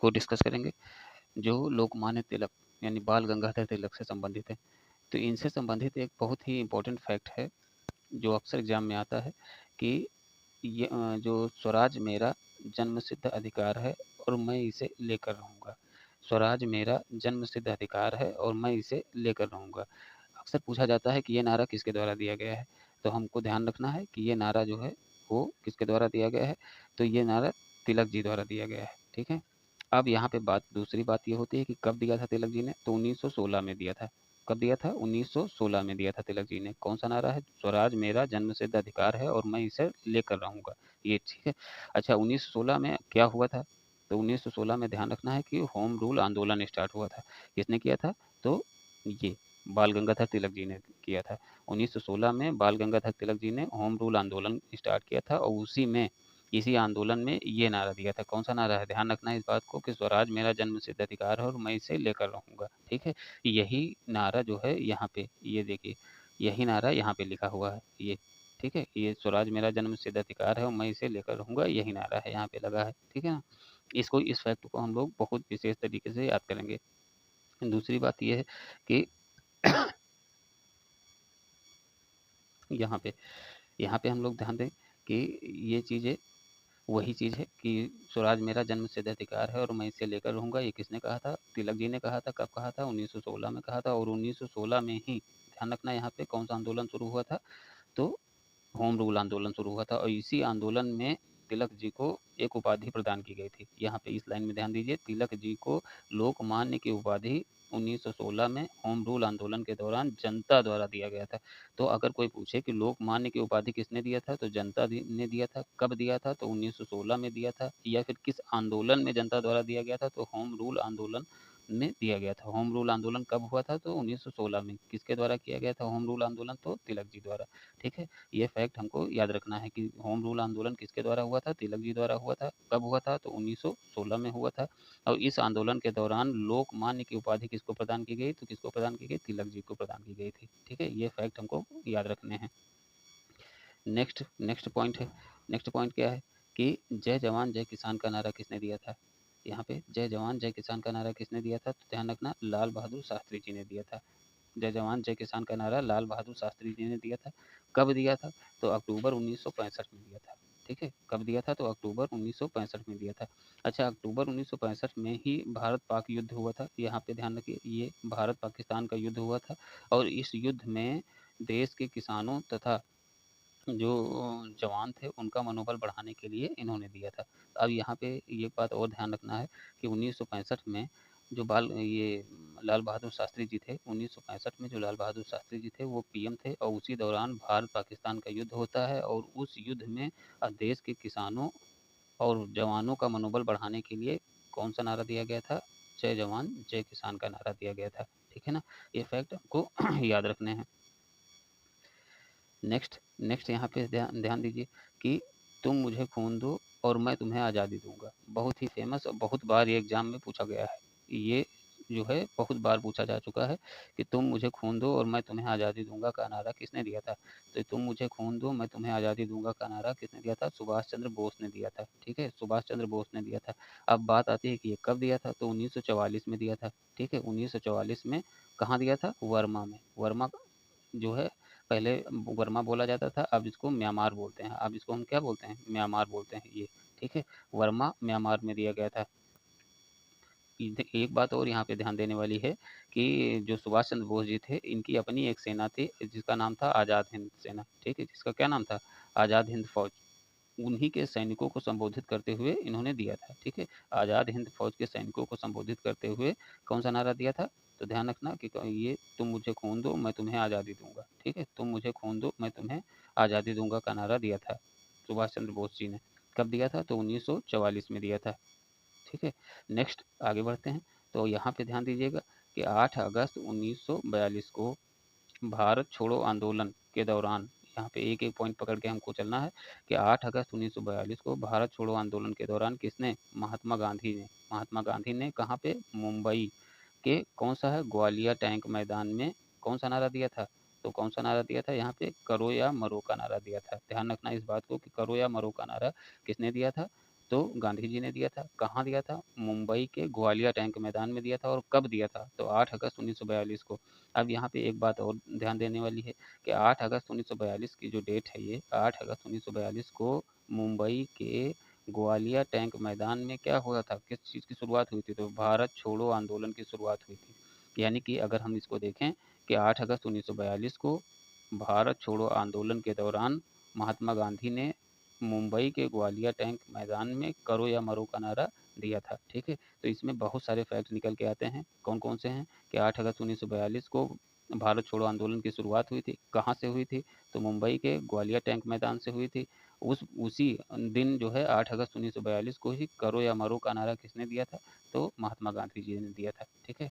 को डिस्कस करेंगे, जो लोकमान्य तिलक यानी बाल गंगाधर तिलक से संबंधित है। तो इनसे संबंधित एक बहुत ही इम्पोर्टेंट फैक्ट है जो अक्सर एग्जाम में आता है कि ये जो स्वराज मेरा जन्मसिद्ध अधिकार है और मैं इसे लेकर रहूँगा। स्वराज मेरा जन्मसिद्ध अधिकार है और मैं इसे लेकर रहूँगा। अक्सर पूछा जाता है कि ये नारा किसके द्वारा दिया गया है, तो हमको ध्यान रखना है कि ये नारा जो है वो किसके द्वारा दिया गया है, तो ये नारा तिलक जी द्वारा दिया गया है। ठीक है। अब यहाँ पे दूसरी बात ये होती है कि कब दिया था तिलक जी ने, तो 1916 में दिया था। कब दिया था? 1916 में दिया था तिलक जी ने। कौन सा नारा है? स्वराज मेरा जन्मसिद्ध अधिकार है और मैं इसे लेकर रहूँगा। ये ठीक है। अच्छा, 1916 में क्या हुआ था? तो 1916 में ध्यान रखना है कि होम रूल आंदोलन स्टार्ट हुआ था। किसने किया था? तो ये बाल गंगाधर तिलक जी ने किया था। 1916 में बाल गंगाधर तिलक जी ने होम रूल आंदोलन स्टार्ट किया था और इसी आंदोलन में ये नारा दिया था। कौन सा नारा है? ध्यान रखना है इस बात को कि स्वराज मेरा जन्मसिद्ध अधिकार है और मैं इसे लेकर रहूँगा। ठीक है। यही नारा जो है यहाँ पे, ये देखिए, यही नारा यहाँ पे लिखा हुआ है ये। ठीक है। ये स्वराज मेरा जन्मसिद्ध अधिकार है और मैं इसे लेकर रहूँगा, यही नारा है यहाँ पे लगा है। ठीक है ना। इस फैक्ट को हम लोग बहुत विशेष तरीके से याद करेंगे। दूसरी बात ये है कि यहाँ पे यहाँ पे हम लोग ध्यान दें कि ये चीज़ें वही चीज़ है कि स्वराज मेरा जन्मसिद्ध अधिकार है और मैं इसे लेकर रहूँगा। ये किसने कहा था? तिलक जी ने कहा था। कब कहा था? 1916 में कहा था। और 1916 में ही ध्यान रखना, यहाँ पे कौन सा आंदोलन शुरू हुआ था? तो होम रूल आंदोलन शुरू हुआ था और इसी आंदोलन में तिलक जी को एक उपाधि प्रदान की गई थी। यहाँ पे इस लाइन में ध्यान दीजिए, तिलक जी को लोकमान्य की उपाधि 1916 में होम रूल आंदोलन के दौरान जनता द्वारा दिया गया था। तो अगर कोई पूछे कि लोकमान्य की उपाधि किसने दिया था, तो जनता ने दिया था। कब दिया था? तो 1916 में दिया था। या फिर किस आंदोलन में जनता द्वारा दिया गया था? तो होम रूल आंदोलन में दिया गया था। होम रूल आंदोलन कब हुआ था? तो 1916 में। किसके द्वारा किया गया था होम रूल आंदोलन? तो तिलक जी द्वारा। ठीक है। ये फैक्ट हमको याद रखना है कि होम रूल आंदोलन किसके द्वारा हुआ था? तिलक जी द्वारा हुआ था। कब हुआ था? तो 1916 में हुआ था। और इस आंदोलन के दौरान लोकमान्य की उपाधि किसको प्रदान की गई? तो किसको प्रदान की गई? तिलक जी को प्रदान की गई थी। ठीक है। ये फैक्ट हमको याद रखने हैं। नेक्स्ट नेक्स्ट पॉइंट है। नेक्स्ट पॉइंट क्या है कि जय जवान जय किसान का नारा किसने दिया था? यहाँ पे जय जवान जय किसान का नारा किसने दिया था? तो ध्यान रखना, लाल बहादुर शास्त्री जी ने दिया था। जय जवान जय किसान का नारा लाल बहादुर शास्त्री जी ने दिया था। कब दिया था? तो अक्टूबर 1965 में दिया था। ठीक है। कब दिया था? तो अक्टूबर 1965 में दिया था। अच्छा, अक्टूबर 1965 में ही भारत पाक युद्ध हुआ था। यहाँ पे ध्यान रखिए, ये भारत पाकिस्तान का युद्ध हुआ था और इस युद्ध में देश के किसानों तथा जो जवान थे उनका मनोबल बढ़ाने के लिए इन्होंने दिया था। अब यहाँ पे ये बात और ध्यान रखना है कि 1965 में जो लाल बहादुर शास्त्री जी थे, 1965 में जो लाल बहादुर शास्त्री जी थे वो पीएम थे और उसी दौरान भारत पाकिस्तान का युद्ध होता है और उस युद्ध में देश के किसानों और जवानों का मनोबल बढ़ाने के लिए कौन सा नारा दिया गया था? जय जवान जय किसान का नारा दिया गया था। ठीक है ना। ये फैक्ट हमको याद रखने हैं। नेक्स्ट नेक्स्ट यहाँ पे ध्यान ध्यान दीजिए कि तुम मुझे खून दो और मैं तुम्हें आज़ादी दूंगा। बहुत ही फेमस और बहुत बार ये एग्जाम में पूछा गया है। ये जो है बहुत बार पूछा जा चुका है कि तुम मुझे खून दो और मैं तुम्हें आज़ादी दूंगा का नारा किसने दिया था? तो तुम मुझे खून दो मैं तुम्हें आज़ादी दूंगा का नारा किसने दिया था? सुभाष चंद्र बोस ने दिया था। ठीक है। सुभाष चंद्र बोस ने दिया था। अब बात आती है कि ये कब दिया था? तो 1944 में दिया था। ठीक है। 1944 में कहाँ दिया था? वर्मा में। वर्मा जो है, पहले वर्मा बोला जाता था, अब इसको म्यांमार बोलते हैं। अब इसको हम क्या बोलते हैं? म्यांमार बोलते हैं ये। ठीक है। वर्मा म्यांमार में दिया गया था। एक बात और यहाँ पे ध्यान देने वाली है कि जो सुभाष चंद्र बोस जी थे, इनकी अपनी एक सेना थी जिसका नाम था आज़ाद हिंद सेना। ठीक है। जिसका क्या नाम था? आज़ाद हिंद फौज। उन्हीं के सैनिकों को संबोधित करते हुए इन्होंने दिया था। ठीक है। आज़ाद हिंद फौज के सैनिकों को संबोधित करते हुए कौन सा नारा दिया था? तो ध्यान रखना कि ये तुम मुझे खून दो मैं तुम्हें आज़ादी दूंगा। ठीक है। तुम मुझे खून दो मैं तुम्हें आज़ादी दूंगा का नारा दिया था सुभाष चंद्र बोस जी ने। कब दिया था? तो 1944 में दिया था। ठीक है। नेक्स्ट आगे बढ़ते हैं। तो यहाँ पे ध्यान दीजिएगा कि 8 अगस्त 1942 को भारत छोड़ो आंदोलन के दौरान, यहाँ पे एक एक पॉइंट पकड़ के हमको चलना है कि 8 अगस्त 1942 को भारत छोड़ो आंदोलन के दौरान किसने? महात्मा गांधी ने कहाँ पे? मुंबई के कौन सा है? ग्वालियर टैंक मैदान में कौन सा नारा दिया था? तो कौन सा नारा दिया था? यहाँ पे करो या मरो का नारा दिया था। ध्यान रखना इस बात को कि करो या मरो का नारा किसने दिया था? तो गांधी जी ने दिया था। कहाँ दिया था? मुंबई के ग्वालियर टैंक मैदान में दिया था। और कब दिया था? तो 8 अगस्त 1942 को। अब यहाँ पे एक बात और ध्यान देने वाली है कि 8 अगस्त 1942 की जो डेट है, ये 8 अगस्त 1942 को मुंबई के ग्वालियर टैंक मैदान में क्या हुआ था, किस चीज़ की शुरुआत हुई थी? तो भारत छोड़ो आंदोलन की शुरुआत हुई थी। यानी कि अगर हम इसको देखें कि 8 अगस्त 1942 को भारत छोड़ो आंदोलन के दौरान महात्मा गांधी ने मुंबई के ग्वालियर टैंक मैदान में करो या मरो का नारा दिया था। ठीक है, तो इसमें बहुत सारे फैक्ट निकल के आते हैं। कौन कौन से हैं कि 8 अगस्त 1942 को भारत छोड़ो आंदोलन की शुरुआत हुई थी। कहाँ से हुई थी? तो मुंबई के ग्वालियर टैंक मैदान से हुई थी। उसी दिन जो है 8 अगस्त 1942 को ही करो या मरो का नारा किसने दिया था? तो महात्मा गांधी जी ने दिया था। ठीक है।